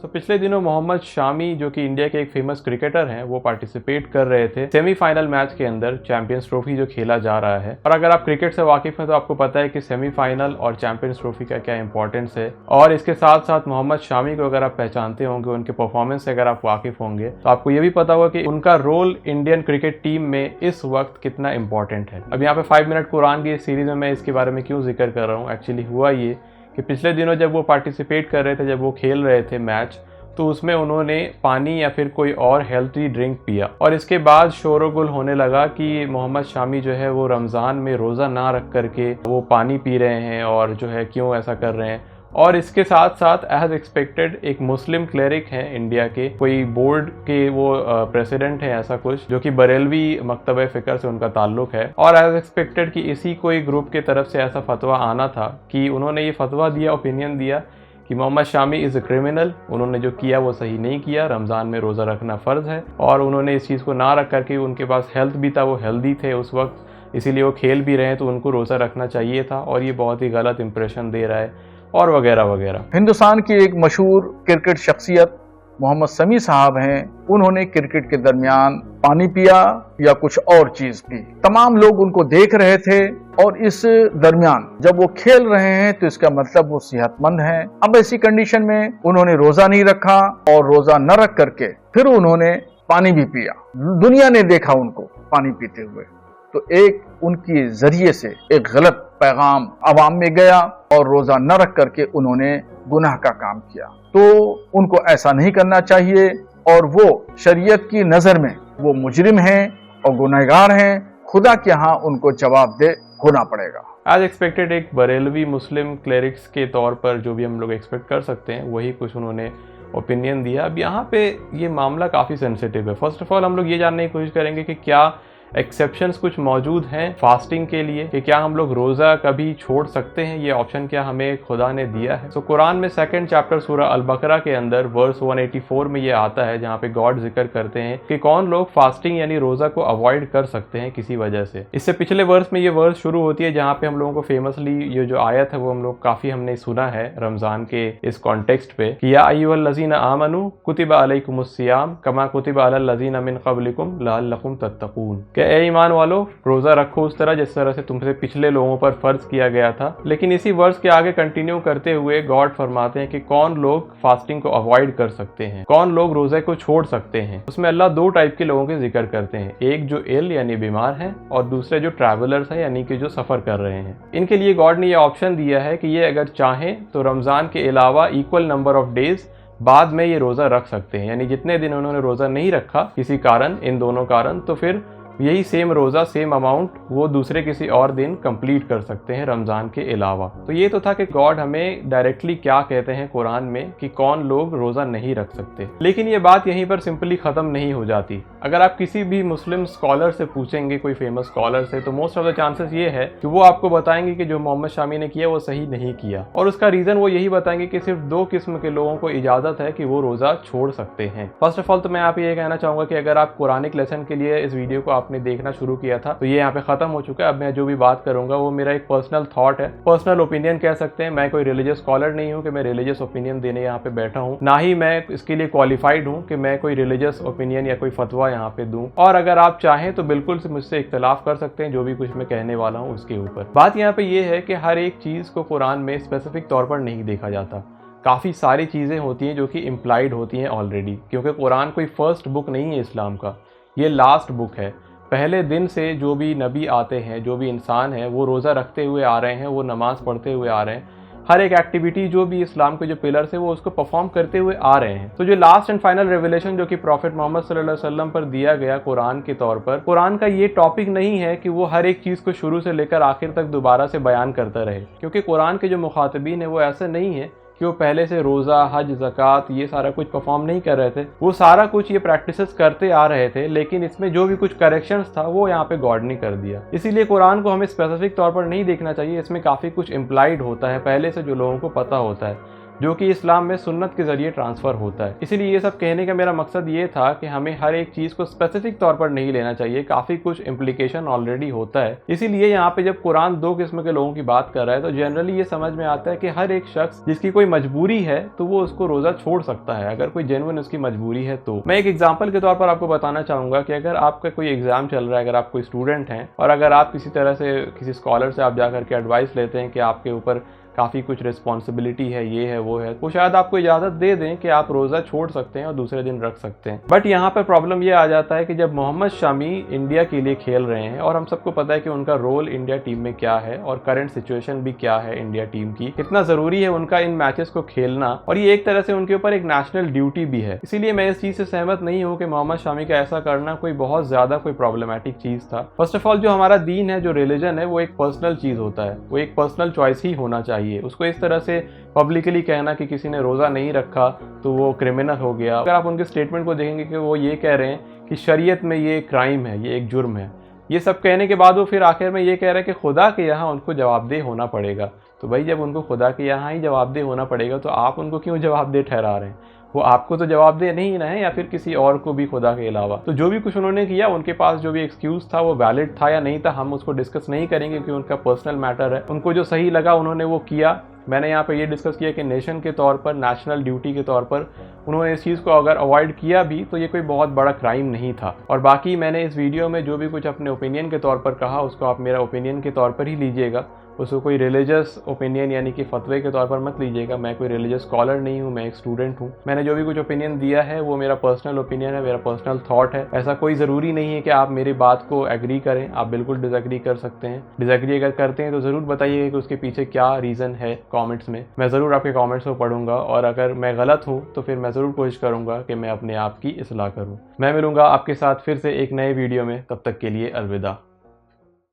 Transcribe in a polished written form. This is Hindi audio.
पिछले दिनों मोहम्मद शामी जो कि इंडिया के एक फेमस क्रिकेटर हैं, वो पार्टिसिपेट कर रहे थे सेमीफाइनल मैच के अंदर चैंपियंस ट्रॉफी जो खेला जा रहा है। और अगर आप क्रिकेट से वाकिफ हैं तो आपको पता है कि सेमीफाइनल और चैंपियंस ट्रॉफी का क्या इंपॉर्टेंस है। और इसके साथ साथ मोहम्मद शामी को अगर आप पहचानते होंगे, उनके परफॉर्मेंस से अगर आप वाकिफ होंगे, तो आपको ये भी पता होगा कि उनका रोल इंडियन क्रिकेट टीम में इस वक्त कितना इंपॉर्टेंट है। अब यहाँ पे 5 मिनट कुरान की सीरीज में मैं इसके बारे में क्यों जिक्र कर रहा हूँ, एक्चुअली हुआ ये कि पिछले दिनों जब वो पार्टिसिपेट कर रहे थे, जब वो खेल रहे थे मैच, तो उसमें उन्होंने पानी या फिर कोई और हेल्थी ड्रिंक पिया और इसके बाद शोरगुल होने लगा कि मोहम्मद शामी जो है वो रमज़ान में रोज़ा ना रख करके वो पानी पी रहे हैं और जो है क्यों ऐसा कर रहे हैं। और इसके साथ साथ एज एक्सपेक्टेड एक मुस्लिम क्लेरिक हैं इंडिया के, कोई बोर्ड के वो प्रेसिडेंट हैं ऐसा कुछ, जो कि बरेलवी मकतब फ़िक्र से उनका ताल्लुक है। और एज एक्सपेक्टेड कि इसी कोई ग्रुप की तरफ से ऐसा फतवा आना था कि उन्होंने ये फतवा दिया, ओपिनियन दिया कि Mohammed Shami is a criminal, उन्होंने जो किया वो सही नहीं किया, रमज़ान में रोज़ा रखना फ़र्ज़ है। और उन्होंने इस चीज़ को ना रख करके, उनके पास हेल्थ भी था, वो हेल्दी थे उस वक्त, इसीलिए वो खेल भी रहे हैं, तो उनको रोज़ा रखना चाहिए था और ये बहुत ही गलत इंप्रेशन दे रहा है और वगैरह वगैरह। हिंदुस्तान की एक मशहूर क्रिकेट शख्सियत मोहम्मद शमी साहब हैं, उन्होंने क्रिकेट के दरमियान पानी पिया या कुछ और चीज पी। तमाम लोग उनको देख रहे थे और इस दरमियान जब वो खेल रहे हैं तो इसका मतलब वो सेहतमंद हैं। अब ऐसी कंडीशन में उन्होंने रोजा नहीं रखा और रोजा न रख करके फिर उन्होंने पानी भी पिया। दुनिया ने देखा उनको पानी पीते हुए, तो एक उनकी जरिए से एक गलत पैगाम अवाम में गया और रोजा न रख करके उन्होंने गुनाह का काम किया। तो उनको ऐसा नहीं करना चाहिए और वो शरीयत की नजर में वो मुजरिम हैं और गुनहगार हैं। खुदा के यहाँ उनको जवाबदेह होना पड़ेगा। एज एक्सपेक्टेड एक बरेलवी मुस्लिम क्लेरिक्स के तौर पर जो भी हम लोग एक्सपेक्ट कर सकते हैं, वही कुछ उन्होंने ओपिनियन दिया। अब यहाँ पे ये मामला काफ़ी सेंसिटिव है। फर्स्ट ऑफ ऑल हम लोग ये जानने की कोशिश करेंगे कि क्या एक्सेप्शंस कुछ मौजूद हैं फास्टिंग के लिए, कि क्या हम लोग रोज़ा कभी छोड़ सकते हैं, ये ऑप्शन क्या हमें खुदा ने दिया है। तो कुरान में 2nd चैप्टर सूरह अल बकरा के अंदर वर्स 184 में ये आता है, जहाँ पे गॉड जिक्र करते हैं कि कौन लोग फास्टिंग यानी रोज़ा को अवॉइड कर सकते हैं किसी वजह से। इससे पिछले वर्स में ये वर्स शुरू होती है जहाँ पे हम लोगों को फेमसली ये जो आयत है वो हम लोग काफ़ी हमने सुना है रमज़ान के इस कॉन्टेक्स्ट पे कि या अय्युहल लज़ीना आमनू कुतिबा अलैकुमुस सियाम कमा कुतिबा अलल लज़ीना मिन क़ब्लिकुम लअल्लकुम तत्तक़ून, ए ईमान वालों रोज़ा रखो उस तरह जिस तरह से तुमसे पिछले लोगों पर फर्ज किया गया था। लेकिन इसी वर्ष के आगे कंटिन्यू करते हुए गॉड फरमाते हैं कि कौन लोग फास्टिंग को अवॉइड कर सकते हैं, कौन लोग रोज़े को छोड़ सकते हैं। उसमें अल्लाह 2 टाइप के लोगों के जिक्र करते हैं, एक जो इल यानी बीमार हैं और दूसरे जो ट्रैवलर्स हैं यानी कि जो सफ़र कर रहे हैं। इनके लिए गॉड ने यह ऑप्शन दिया है कि ये अगर चाहें तो रमज़ान के अलावा इक्वल नंबर ऑफ डेज बाद में ये रोज़ा रख सकते हैं, यानी जितने दिन उन्होंने रोज़ा नहीं रखा किसी कारण, इन दोनों कारण, तो फिर यही सेम रोज़ा सेम अमाउंट वो दूसरे किसी और दिन कंप्लीट कर सकते हैं रमज़ान के अलावा। तो ये तो था कि गॉड हमें डायरेक्टली क्या कहते हैं कुरान में कि कौन लोग रोज़ा नहीं रख सकते। लेकिन ये बात यहीं पर सिंपली ख़त्म नहीं हो जाती। अगर आप किसी भी मुस्लिम स्कॉलर से पूछेंगे, कोई फेमस स्कॉलर से, तो मोस्ट ऑफ द चांसेस ये है कि वो आपको बताएंगे कि जो मोहम्मद शामी ने किया वो सही नहीं किया। और उसका रीज़न वो यही बताएंगे कि सिर्फ 2 किस्म के लोगों को इजाज़त है कि वो रोज़ा छोड़ सकते हैं। फर्स्ट ऑफ ऑल तो मैं आप ये कहना चाहूँगा कि अगर आप कुरानिक लेसन के लिए इस वीडियो को आपने देखना शुरू किया था तो ये यहाँ पे खत्म हो चुका है। अब मैं जो भी बात करूंगा वो मेरा एक पर्सनल थॉट है, पर्सनल ओपिनियन कह सकते हैं। मैं कोई रिलीजियस स्कॉलर नहीं हूँ कि मैं रिलीजियस ओपिनियन देने यहाँ पे बैठा हूँ, ना ही मैं इसके लिए क्वालिफाइड हूँ कि मैं कोई रिलीजियस ओपिनियन या कोई फतवा यहाँ पे दूं। और अगर आप चाहें तो बिल्कुल से मुझसे इख्तलाफ कर सकते हैं जो भी कुछ मैं कहने वाला हूँ उसके ऊपर। बात यहाँ पे ये है कि हर एक चीज़ को कुरान में स्पेसिफिक तौर पर नहीं देखा जाता। काफ़ी सारी चीज़ें होती हैं जो कि इम्प्लाइड होती हैं ऑलरेडी, क्योंकि कुरान कोई फर्स्ट बुक नहीं है इस्लाम का, ये लास्ट बुक है। पहले दिन से जो भी नबी आते हैं, जो भी इंसान है, वो रोज़ा रखते हुए आ रहे हैं, वो नमाज़ पढ़ते हुए आ रहे हैं, हर एक एक्टिविटी जो भी इस्लाम के जो पिलर्स है वो उसको परफॉर्म करते हुए आ रहे हैं। तो जो लास्ट एंड फाइनल रेवलेशन जो कि प्रॉफिट मोहम्मद सल्लल्लाहु अलैहि वसल्लम पर दिया गया कुरान के तौर पर, कुरान का ये टॉपिक नहीं है कि वो हर एक चीज़ को शुरू से लेकर आखिर तक दोबारा से बयान करता रहे, क्योंकि कुरान के जो मुखातबीन है वो ऐसे नहीं है कि वो पहले से रोज़ा, हज, ज़कात ये सारा कुछ परफॉर्म नहीं कर रहे थे। वो सारा कुछ ये प्रैक्टिसेस करते आ रहे थे, लेकिन इसमें जो भी कुछ करेक्शंस था वो यहाँ पे गॉड ने कर दिया। इसीलिए कुरान को हमें स्पेसिफिक तौर पर नहीं देखना चाहिए, इसमें काफ़ी कुछ इम्प्लाइड होता है पहले से जो लोगों को पता होता है। जो कि इस्लाम में सुन्नत के जरिए ट्रांसफर होता है। इसीलिए ये सब कहने का मेरा मकसद ये था कि हमें हर एक चीज को स्पेसिफिक तौर पर नहीं लेना चाहिए, काफी कुछ इम्प्लीकेशन ऑलरेडी होता है। इसीलिए यहाँ पे जब कुरान दो किस्म के लोगों की बात कर रहा है तो जनरली ये समझ में आता है कि हर एक शख्स जिसकी कोई मजबूरी है तो वो उसको रोजा छोड़ सकता है, अगर कोई जेन्युइन उसकी मजबूरी है तो। मैं एक एग्जाम्पल के तौर पर आपको बताना चाहूंगा कि अगर आपका कोई एग्जाम चल रहा है, अगर आप कोई स्टूडेंट हैं और अगर आप किसी तरह से किसी स्कॉलर से आप जाकर के एडवाइस लेते हैं कि आपके ऊपर काफ़ी कुछ रिस्पॉन्सिबिलिटी है, ये है वो है, वो शायद आपको इजाज़त दे दें कि आप रोज़ा छोड़ सकते हैं और दूसरे दिन रख सकते हैं। बट यहाँ पर प्रॉब्लम ये आ जाता है कि जब मोहम्मद शमी इंडिया के लिए खेल रहे हैं और हम सबको पता है कि उनका रोल इंडिया टीम में क्या है और करंट सिचुएशन भी क्या है इंडिया टीम की, कितना ज़रूरी है उनका इन मैचेस को खेलना, और ये एक तरह से उनके ऊपर एक नेशनल ड्यूटी भी है। इसीलिए मैं इस चीज़ से सहमत नहीं हूँ कि मोहम्मद शमी का ऐसा करना कोई बहुत ज़्यादा कोई प्रॉब्लमेटिक चीज़ था। फर्स्ट ऑफ ऑल जो हमारा दीन है, जो रिलीजन है, वो एक पर्सनल चीज़ होता है, वो एक पर्सनल चॉइस ही होना चाहिए। उसको इस तरह से पब्लिकली कहना कि किसी ने रोज़ा नहीं रखा तो वो क्रिमिनल हो गया। अगर आप उनके स्टेटमेंट को देखेंगे कि वो ये कह रहे हैं कि शरीयत में ये क्राइम है, ये एक जुर्म है, ये सब कहने के बाद वो फिर आखिर में ये कह रहे हैं कि खुदा के यहाँ उनको जवाबदेह होना पड़ेगा। तो भाई जब उनको खुदा के यहाँ ही जवाबदेह होना पड़ेगा तो आप उनको क्यों जवाबदेह ठहरा रहे हैं? वो आपको तो जवाबदेह नहीं ना है, या फिर किसी और को भी खुदा के अलावा। तो जो भी कुछ उन्होंने किया, उनके पास जो भी एक्सक्यूज था वो वैलिड था या नहीं था, हम उसको डिस्कस नहीं करेंगे क्योंकि उनका पर्सनल मैटर है। उनको जो सही लगा उन्होंने वो किया। मैंने यहाँ पर ये डिस्कस किया कि नेशन के तौर पर, नेशनल ड्यूटी के तौर पर उन्होंने इस चीज़ को अगर अवॉइड किया भी तो ये कोई बहुत बड़ा क्राइम नहीं था। और बाकी मैंने इस वीडियो में जो भी कुछ अपने ओपिनियन के तौर पर कहा उसको आप मेरा ओपिनियन के तौर पर ही लीजिएगा, उसको कोई रिलीजियस ओपिनियन यानी कि फतवे के तौर पर मत लीजिएगा। मैं कोई रिलीजियस स्कॉलर नहीं हूँ, मैं एक स्टूडेंट हूँ। मैंने जो भी कुछ ओपिनियन दिया है वो मेरा पर्सनल ओपिनियन है, मेरा पर्सनल थॉट है। ऐसा कोई ज़रूरी नहीं है कि आप मेरी बात को एग्री करें, आप बिल्कुल डिसएग्री कर सकते हैं। डिसएग्री अगर करते हैं तो ज़रूर बताइएगा कि उसके पीछे क्या रीज़न है कॉमेंट्स में। मैं ज़रूर आपके कॉमेंट्स को पढ़ूंगा और अगर मैं गलत हूँ तो फिर मैं ज़रूर कोशिश करूँगा कि मैं अपने आप की इस्लाह करूँ। मैं मिलूँगा आपके साथ फिर से एक नए वीडियो में, तब तक के लिए अलविदा।